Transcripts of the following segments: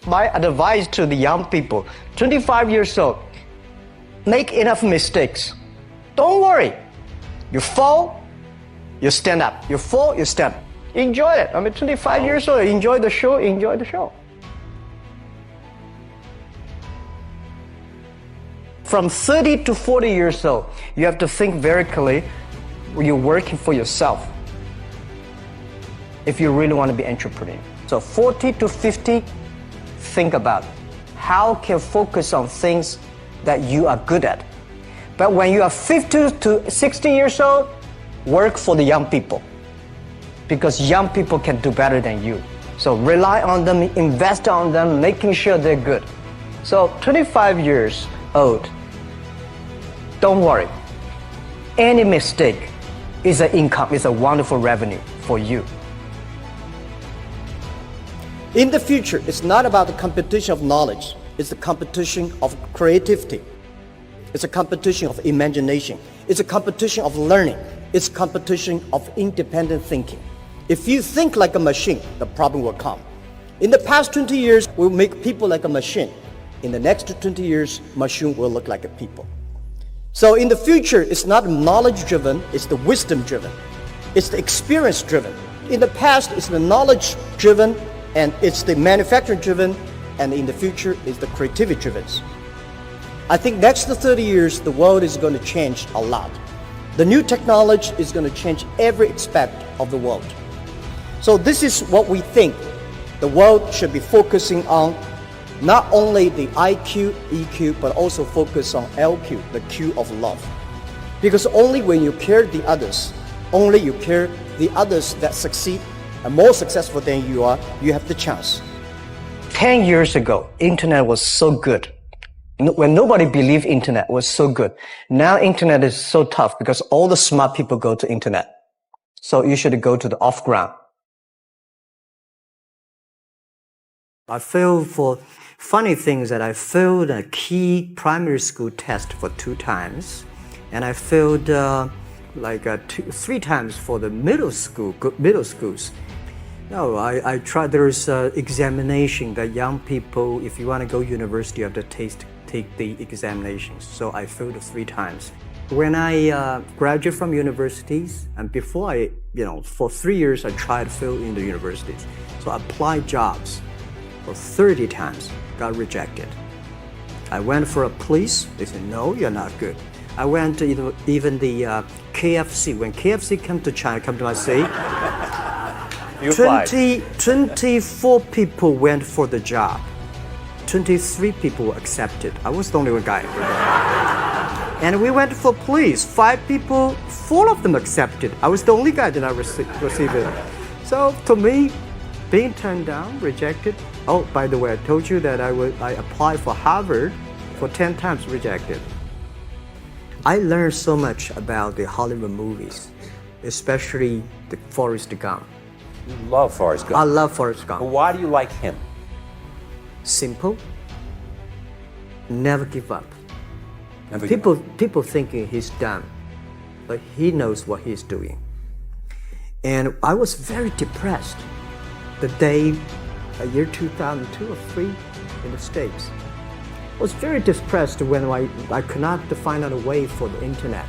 my advice to the young people, 25 years old, make enough mistakes. Don't worry. You fall, you stand up. You fall, you stand up. Enjoy it. 25 years old, enjoy the show, enjoy the show. From 30 to 40 years old, you have to think very clearly. You're working for yourself if you really want to be an entrepreneur. So 40 to 50, think about how can you focus on things that you are good at. But when you are 50 to 60 years old, work for the young people, because young people can do better than you. So rely on them, invest on them, making sure they're good. So 25 years old, don't worry. Any mistake is an income, is a wonderful revenue for you. In the future, it's not about the competition of knowledge. It's the competition of creativity. It's a competition of imagination. It's a competition of learning. It's a competition of independent thinking. If you think like a machine, the problem will come. In the past 20 years, we'll make people like a machine. In the next 20 years, machine will look like a people. So in the future, it's not knowledge-driven, it's the wisdom-driven. It's the experience-driven. In the past, it's the knowledge-driven, and it's the manufacturing-driven, and in the future, it's the creativity-driven. I think next 30 years, the world is going to change a lot. The new technology is going to change every aspect of the world. So this is what we think the world should be focusing on, not only the IQ, EQ, but also focus on LQ, the Q of love. Because only when you care the others, only you care the others that succeed and more successful than you are, you have the chance. 10 years ago, internet was so good. When nobody believed internet was so good. Now internet is so tough because all the smart people go to internet. So you should go to the off-ground. I failed for funny things that I failed a key primary school test for 2 times. And I failed 3 times for the middle schools. No, I tried, there's examination that young people, if you want to go university, you have to take the examinations. So I failed 3 times. When I graduated from universities, and before for 3 years, I tried to fill in the universities. So I applied jobs for 30 times, got rejected. I went for a police, they said, no, you're not good. I went to even the KFC. When KFC came to China, come to my city, 24 people went for the job. 23 people were accepted. I was the only one guy. And we went for police. 5 people, 4 of them accepted. I was the only guy that I received it. So to me, being turned down, rejected. Oh, by the way, I told you that I applied for Harvard for 10 times, rejected. I learned so much about the Hollywood movies, especially the Forrest Gump. You love Forrest Gump. I love Forrest Gump. But why do you like him? Simple. Never give up. People thinking he's dumb, but he knows what he's doing. And I was very depressed the day, year 2002 or 3 in the States. I was very depressed when I could not find out a way for the internet.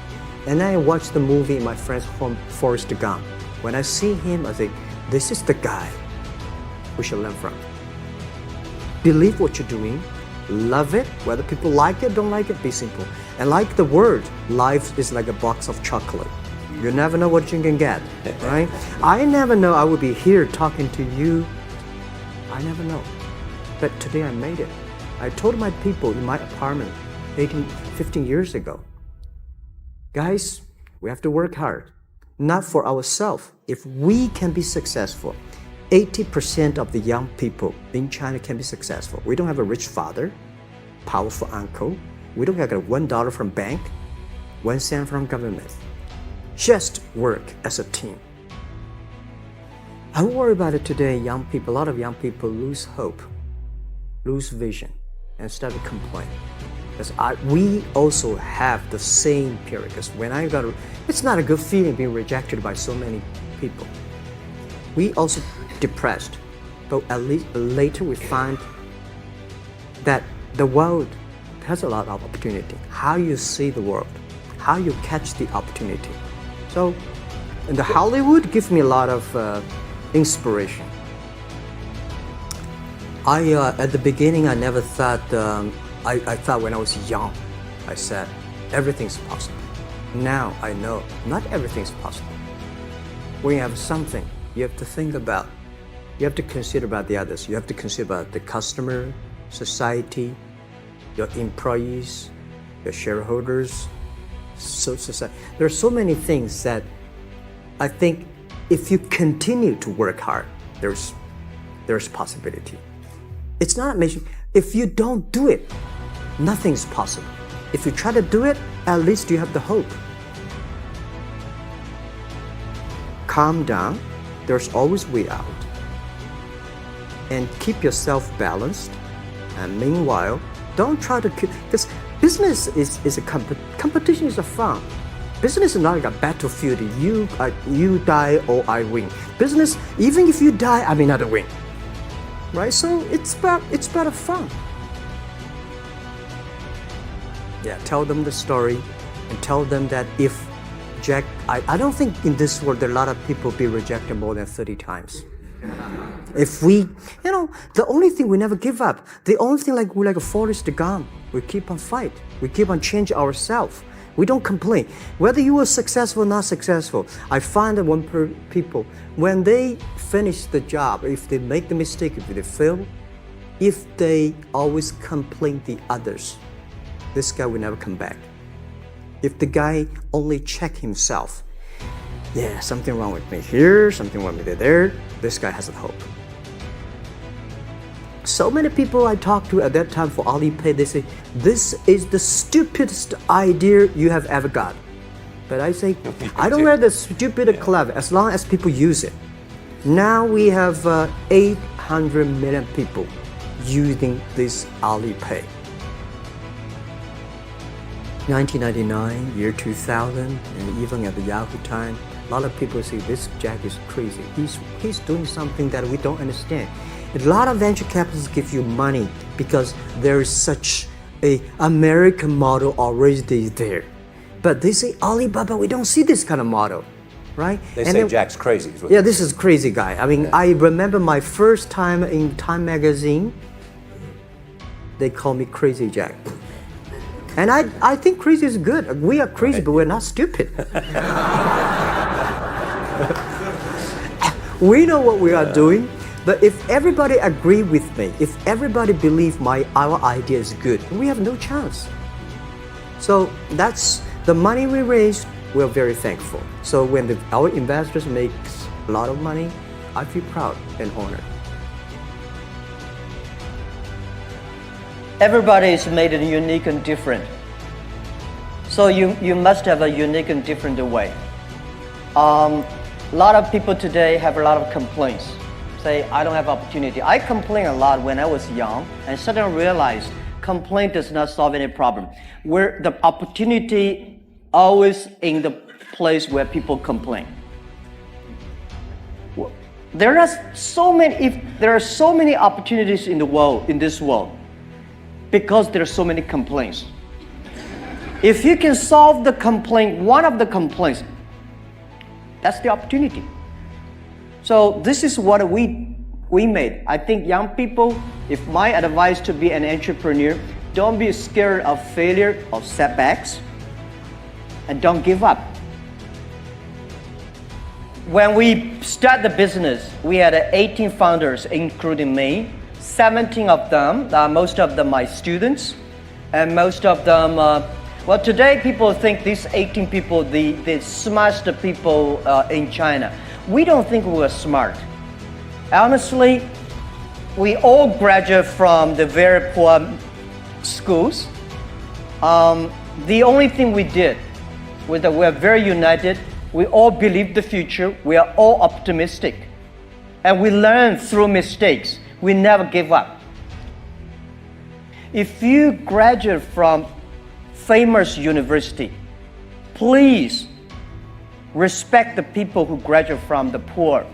And then I watched the movie, my friend's home, Forrest Gump. When I see him, I think, this is the guy we should learn from. Believe what you're doing, love it, whether people like it, don't like it, be simple. And like the word, life is like a box of chocolate. You never know what you can get, right? I never know I would be here talking to you. I never know. But today I made it. I told my people in my apartment 15 years ago, guys, we have to work hard, not for ourselves. If we can be successful, 80% of the young people in China can be successful. We don't have a rich father, powerful uncle. We don't have $1 from bank, 1 cent from government. Just work as a team. I worry about it today. Young people, a lot of young people lose hope, lose vision, and start to complain. Because we also have the same period. Because when it's not a good feeling being rejected by so many people. We also depressed, but at least later we find that the world has a lot of opportunity. How you see the world, how you catch the opportunity. So, and the Hollywood gives me a lot of inspiration. At the beginning, I never thought, I thought when I was young, I said, everything's possible. Now I know not everything's possible. When you have something, you have to think about, you have to consider about the others. You have to consider about the customer, society, your employees, your shareholders, society. There are so many things that I think if you continue to work hard, there's possibility. It's not amazing. If you don't do it, nothing's possible. If you try to do it, at least you have the hope. Calm down. There's always way out. And keep yourself balanced. And meanwhile, don't try to keep, because business is a competition is a fun. Business is not like a battlefield. You die or I win. Business, even if you die, I may not win. Right? So it's about fun. Yeah, tell them the story and tell them that if Jack, I don't think in this world there are a lot of people be rejected more than 30 times. If we, the only thing we never give up, the only thing we're like a Forrest Gump, we keep on fight. We keep on change ourselves. We don't complain. Whether you were successful or not successful, I find that people, when they finish the job, if they make the mistake, if they fail, if they always complain the others, this guy will never come back. If the guy only check himself, yeah, something wrong with me here, something wrong with me there, this guy has a hope. So many people I talked to at that time for Alipay, they say, this is the stupidest idea you have ever got. But I say, I don't care the stupid or clever, as long as people use it. Now we have 800 million people using this Alipay. 1999, year 2000, and even at the Yahoo time, a lot of people say this Jack is crazy. He's doing something that we don't understand. A lot of venture capitalists give you money because there is such a American model already there. But they say Alibaba, we don't see this kind of model, right? They say Jack's crazy. Yeah, this is crazy guy. I mean, I remember my first time in Time magazine, they call me Crazy Jack. And I think crazy is good. We are crazy, right, but we're not stupid. We know what we are doing, but if everybody agree with me, if everybody believe our idea is good, we have no chance. So that's the money we raised. We're very thankful. So when our investors make a lot of money, I feel proud and honored. Everybody is made unique and different. So you must have a unique and different way. A lot of people today have a lot of complaints. Say, I don't have opportunity. I complain a lot when I was young and suddenly realized complaint does not solve any problem. Where the opportunity always in the place where people complain. There are so many opportunities in this world, because there are so many complaints. If you can solve the complaint, one of the complaints, that's the opportunity. So this is what we made. I think young people, if my advice to be an entrepreneur, don't be scared of failure, of setbacks, and don't give up. When we start the business, we had 18 founders, including me. 17 of them, most of them my students, and most of them, well, today people think these 18 people, the smartest people in China. We don't think we're smart. Honestly, we all graduate from the very poor schools. The only thing we did was that we're very united. We all believe the future. We are all optimistic. And we learn through mistakes. We never give up. If you graduate from famous university, please respect the people who graduate from the poor